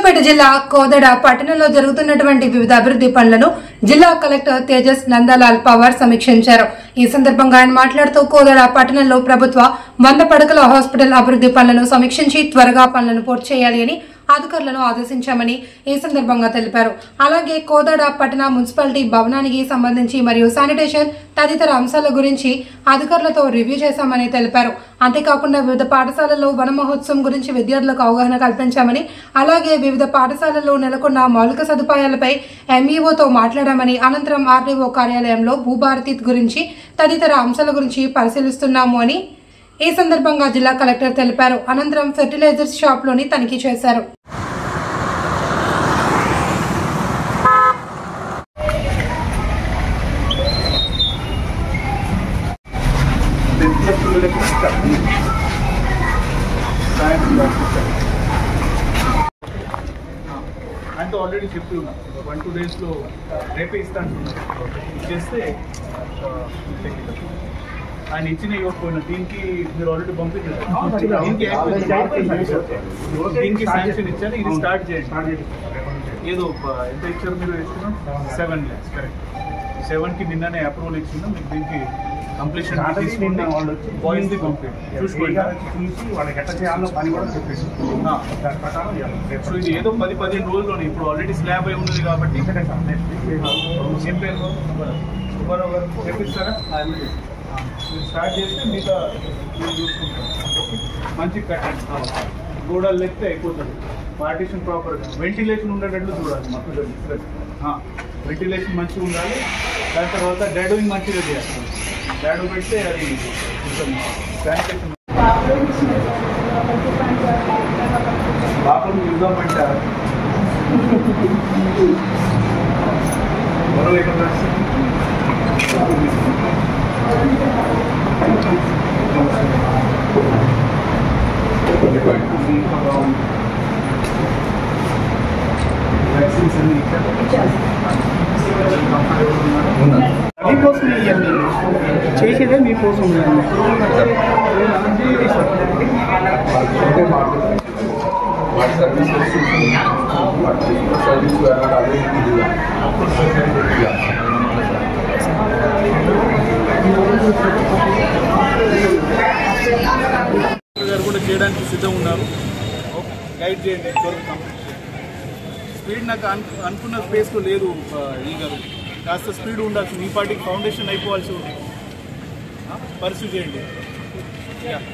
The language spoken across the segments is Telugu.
సూర్యాపేట జిల్లా కోదడ పట్టణంలో జరుగుతున్నటువంటి వివిధ అభివృద్ధి పనులను జిల్లా కలెక్టర్ తేజస్ నందలాల్ పవార్ సమీక్షించారు. ఈ సందర్భంగా ఆయన మాట్లాడుతూ కోదడ పట్టణంలో ప్రభుత్వ 100 పడకల హాస్పిటల్ అభివృద్ధి పనులను సమీక్షించి త్వరగా పనులను పూర్తి చేయాలి అని అధికారులను ఆదేశించామని ఈ సందర్భంగా తెలిపారు. అలాగే కోదడ పట్టణ మున్సిపాలిటీ భవనానికి సంబంధించి మరియు శానిటేషన్ తదితర అంశాల గురించి అధికారులతో రివ్యూ చేశామని తెలిపారు. అంతేకాకుండా వివిధ పాఠశాలల్లో వన మహోత్సవం గురించి విద్యార్థులకు అవగాహన కల్పించామని, అలాగే వివిధ పాఠశాలల్లో నెలకొన్న మౌలిక సదుపాయాలపై ఎంఈఓతో మాట్లాడామని, అనంతరం ఆర్డీఓ కార్యాలయంలో భూభారతి గురించి తదితర అంశాల గురించి పరిశీలిస్తున్నాము అని ఈ సందర్భంగా జిల్లా కలెక్టర్ తెలిపారు. అనంతరం ఫెర్టిలైజర్స్ షాప్లోని తనిఖీ చేశారు. అంటే ఆల్రెడీ చెప్పి ఉన్నా 1-2 డేస్లో రేపే ఇస్తాను ఇచ్చేస్తే ఆయన ఇచ్చిన ఇవ్వకపోయినా దీనికి మీరు ఆల్రెడీ పంపించారు. దీనికి శాంక్షన్ ఇచ్చారు. ఇది స్టార్ట్ చేయండి. ఏదో ఎంత ఇచ్చారు మీరు ఇస్తున్నాం 7 lakhs కరెక్ట్. 7కి నిన్ననే అప్రూవల్ ఇచ్చిందా మీకు? దీనికి కంప్లీషన్ తీసుకోండి. బాయ్స్ది కంప్లీట్ చూసుకోండి. సో ఇది ఏదో 10-15 రోజుల్లోనే ఇప్పుడు ఆల్రెడీ స్లాబ్ అయి ఉన్నది కాబట్టి ఏం పేరు సుబ్బారావు గారు చేపిస్తారా? మీరు స్టార్ట్ చేస్తే మీకు చూసుకుంటారు. మంచి కట్టండి. గోడలు లెక్కితే అయిపోతుంది. పార్టీషన్ ప్రాపర్గా వెంటిలేషన్ ఉండేటట్లు చూడాలి. మాకు వెంటిలేషన్ మంచిగా ఉండాలి. దాని తర్వాత డాడోయింగ్ మంచిగా చేయాలి. డాడో పెడితే అది శానిటేషన్ బాత్రూమ్ యూజ్ అంటారు. మరో ఎక్కడ మీకోసం చేసేదే మీకోసం. గారు కూడా చేయడానికి సిద్ధం ఉన్నారు. గైడ్ చేయండి. కంప్లీట్ స్పీడ్ నాకు అనుకున్న స్పేస్లో లేదు. ఈ గారు కాస్త స్పీడ్ ఉండాల్సి మీ పార్టీకి ఫౌండేషన్ అయిపోవాల్సి ఉంది. పరిస్థితి చేయండి.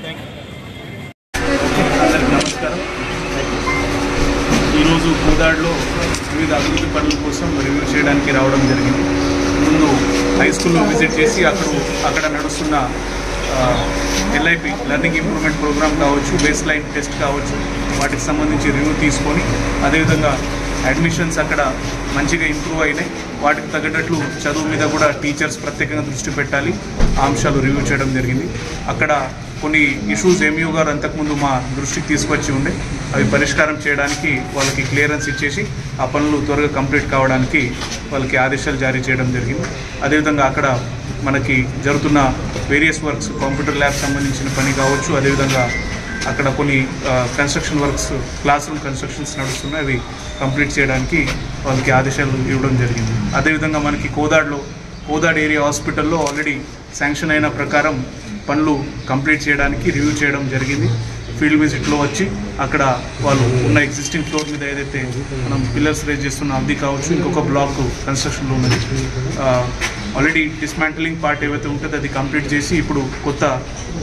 Thank you. అందరికీ నమస్కారం. ఈరోజు కోదాడలో వివిధ అభివృద్ధి పనుల కోసం రివ్యూ చేయడానికి రావడం జరిగింది. ముందు హై స్కూల్లో విజిట్ చేసి అక్కడ నడుస్తున్న LIP లెర్నింగ్ ఇంప్రూవ్మెంట్ ప్రోగ్రామ్ కావచ్చు, బేస్ లైన్ టెస్ట్ కావచ్చు, వాటికి సంబంధించి రివ్యూ తీసుకొని, అదేవిధంగా అడ్మిషన్స్ అక్కడ మంచిగా ఇంప్రూవ్ అయినాయి. వాటికి తగ్గట్లు చదువు మీద కూడా టీచర్స్ ప్రత్యేకంగా దృష్టి పెట్టాలి. ఆ అంశాలు రివ్యూ చేయడం జరిగింది. అక్కడ కొన్ని ఇష్యూస్ ఎంఈఓ గారు అంతకుముందు మా దృష్టికి తీసుకొచ్చి ఉండే, అవి పరిష్కారం చేయడానికి వాళ్ళకి క్లియరెన్స్ ఇచ్చేసి ఆ పనులు త్వరగా కంప్లీట్ కావడానికి వాళ్ళకి ఆదేశాలు జారీ చేయడం జరిగింది. అదేవిధంగా అక్కడ మనకి జరుగుతున్న వేరియస్ వర్క్స్, కంప్యూటర్ ల్యాబ్ సంబంధించిన పని కావచ్చు, అదేవిధంగా అక్కడ కొన్ని construction works, class room constructions నడుస్తున్నాయి, అవి కంప్లీట్ చేయడానికి వాళ్ళకి ఆదేశాలు ఇవ్వడం జరిగింది. అదేవిధంగా మనకి కోదాడ్ ఏరియా హాస్పిటల్లో ఆల్రెడీ శాంక్షన్ అయిన ప్రకారం పనులు కంప్లీట్ చేయడానికి రివ్యూ చేయడం జరిగింది. ఫీల్డ్ విజిట్లో వచ్చి అక్కడ వాళ్ళు ఉన్న ఎగ్జిస్టింగ్ ఫ్లోర్ మీద ఏదైతే మనం పిల్లర్స్ రేజ్ చేస్తున్న అది కావచ్చు, ఇంకొక బ్లాక్ కన్స్ట్రక్షన్లో ఉన్నది, ఆల్రెడీ డిస్మాంటిలింగ్ పార్ట్ ఏవైతే ఉంటుందో అది కంప్లీట్ చేసి ఇప్పుడు కొత్త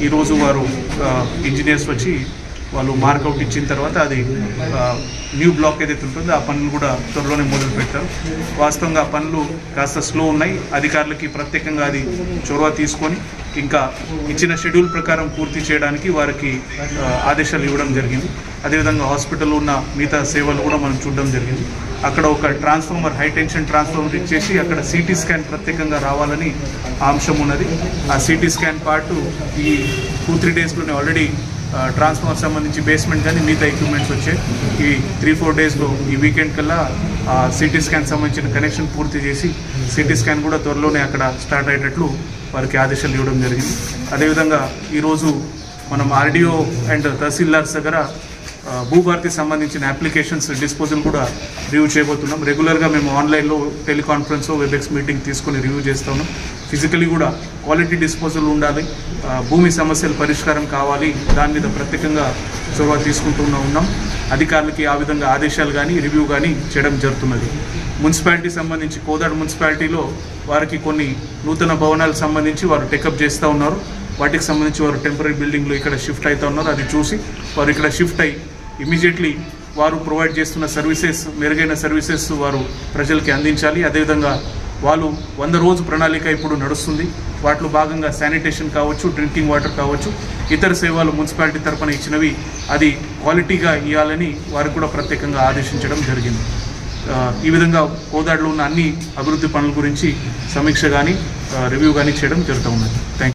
ఈరోజు వారు ఇంజనీర్స్ వచ్చి వాళ్ళు మార్కౌట్ ఇచ్చిన తర్వాత అది న్యూ బ్లాక్ ఏదైతే ఉంటుందో ఆ పనులు కూడా త్వరలోనే మొదలు పెట్టారు. వాస్తవంగా ఆ పనులు కాస్త స్లో ఉన్నాయి. అధికారులకి ప్రత్యేకంగా అది చొరవ తీసుకొని ఇంకా ఇచ్చిన షెడ్యూల్ ప్రకారం పూర్తి చేయడానికి వారికి ఆదేశాలు ఇవ్వడం జరిగింది. అదేవిధంగా హాస్పిటల్లో ఉన్న మిగతా సేవలు కూడా మనం చూడడం జరిగింది. అక్కడ ఒక ట్రాన్స్ఫార్మర్, హై టెన్షన్ ట్రాన్స్ఫార్మర్ ఇచ్చేసి అక్కడ CT స్కాన్ ప్రత్యేకంగా రావాలని అంశం ఉన్నది. ఆ CT స్కాన్ పార్ట్ ఈ 2-3 డేస్లోనే ఆల్రెడీ ట్రాన్స్ఫార్మర్ సంబంధించి బేస్మెంట్ కానీ మిగతా ఎక్విప్మెంట్స్ వచ్చాయి. ఈ 3-4 డేస్లో ఈ వీకెండ్ కల్లా CT స్కాన్ సంబంధించిన కనెక్షన్ పూర్తి చేసి CT స్కాన్ కూడా త్వరలోనే అక్కడ స్టార్ట్ అయ్యేటట్లు వారికి ఆదేశాలు ఇవ్వడం జరిగింది. అదేవిధంగా ఈరోజు మనం RDO అండ్ తహసీల్దార్స్ దగ్గర భూభారతికి సంబంధించిన అప్లికేషన్స్ డిస్పోజల్ కూడా రివ్యూ చేయబోతున్నాం. రెగ్యులర్గా మేము ఆన్లైన్లో టెలికాన్ఫరెన్స్ వెబ్ఎక్స్ మీటింగ్ తీసుకొని రివ్యూ చేస్తూ ఉన్నాం. ఫిజికలీ కూడా క్వాలిటీ డిస్పోజల్ ఉండాలి, భూమి సమస్యల పరిష్కారం కావాలి, దాని మీద ప్రత్యేకంగా చొరవ తీసుకుంటూ ఉన్నాం. అధికారులకి ఆ విధంగా ఆదేశాలు కానీ రివ్యూ కానీ చేయడం జరుగుతున్నది. మున్సిపాలిటీ సంబంధించి కోదాడ మున్సిపాలిటీలో వారికి కొన్ని నూతన భవనాలకు సంబంధించి వారు టేకప్ చేస్తూ ఉన్నారు. వాటికి సంబంధించి వారు టెంపరీ బిల్డింగ్లో ఇక్కడ షిఫ్ట్ అవుతూ ఉన్నారు. అది చూసి వారు ఇక్కడ షిఫ్ట్ అయ్యి ఇమీడియట్లీ వారు ప్రొవైడ్ చేస్తున్న సర్వీసెస్, మెరుగైన సర్వీసెస్ వారు ప్రజలకి అందించాలి. అదేవిధంగా వాళ్ళు 100 రోజు ప్రణాళిక ఇప్పుడు నడుస్తుంది. వాటిలో భాగంగా శానిటేషన్ కావచ్చు, డ్రింకింగ్ వాటర్ కావచ్చు, ఇతర సేవలు మున్సిపాలిటీ తరఫున ఇచ్చినవి అది క్వాలిటీగా ఇవ్వాలని వారికి కూడా ప్రత్యేకంగా ఆదేశించడం జరిగింది. ఈ విధంగా కోదాడలో ఉన్న అన్ని అభివృద్ధి పనుల గురించి సమీక్ష కానీ రివ్యూ కానీ చేయడం జరుగుతూ ఉన్నది. Thank you.